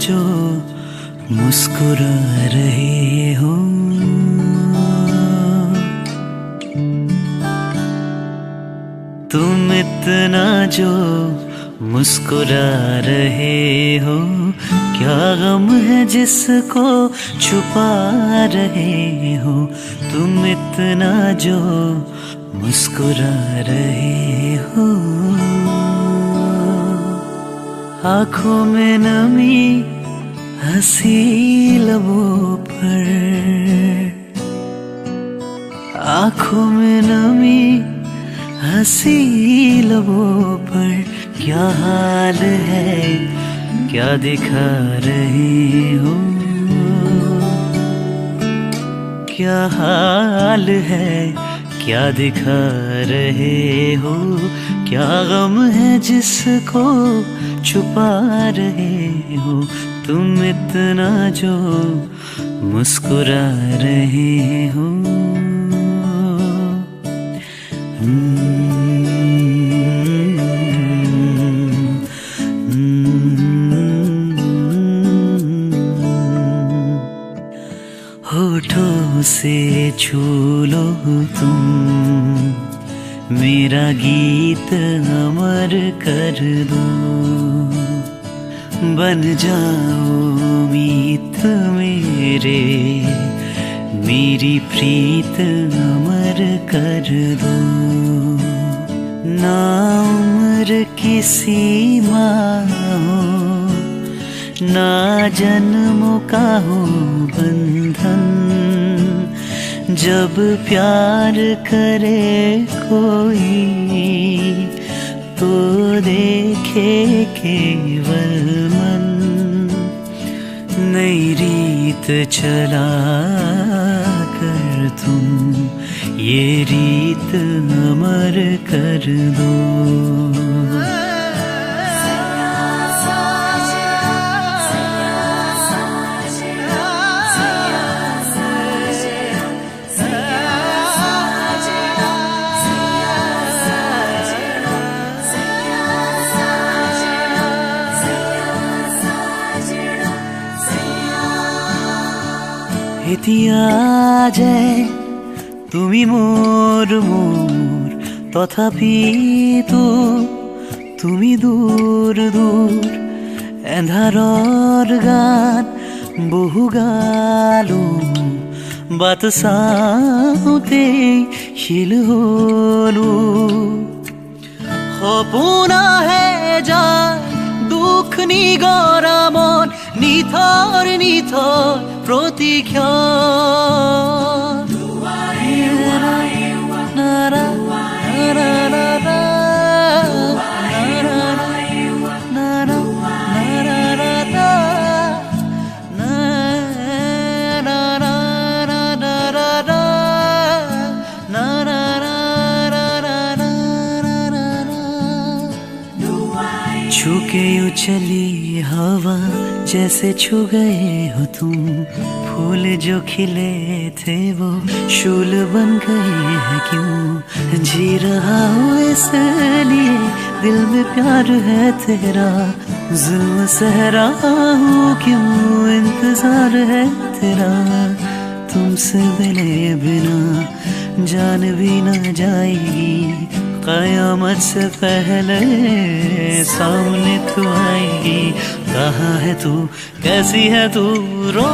जो मुस्कुरा रहे हो। तुम इतना जो मुस्कुरा रहे हो, क्या गम है जिसको छुपा रहे हो। तुम इतना जो मुस्कुरा रहे हो। आँखों में नमी हंसी लबों पर, आँखों में नमी हंसी लबों पर, क्या हाल है क्या दिखा रहे हो। क्या हाल है क्या दिखा रहे हो। क्या गम है जिसको छुपा रहे हो। तुम इतना जो मुस्कुरा रहे हो। होठों से छू लो तुम, मेरा गीत अमर कर दो। बन जाओ मीत मेरे, मेरी प्रीत अमर कर दो। ना उम्र की सीमा हो, ना जन्मों का हो बंधन। जब प्यार करे कोई तो देखे केवल मन। नई रीत चला कर तुम, ये रीत अमर कर दो। এতিয়া যায় তুমি মোর মোর, তথাপিতো তুমি দূর দূর। এন্ধাৰৰ গান বহু গালো, বাট চাওঁতেই শিল হলো। সপোন আহে যায় দুখ নিগৰা মন, নিথৰ নিথৰ প্রতীক্ষণ। छू के उछली हवा जैसे छू गए हो तुम। फूल जो खिले थे वो शूल बन गए हैं क्यों। जी रहा हूँ इसलिए दिल में प्यार है तेरा। जुल्म सह रहा हूँ क्यों इंतजार है तेरा। तुमसे मिले बिना जान भी न जाएगी। कयामत से पहले सामने तू आएगी। कहाँ है तू कैसी है तू रो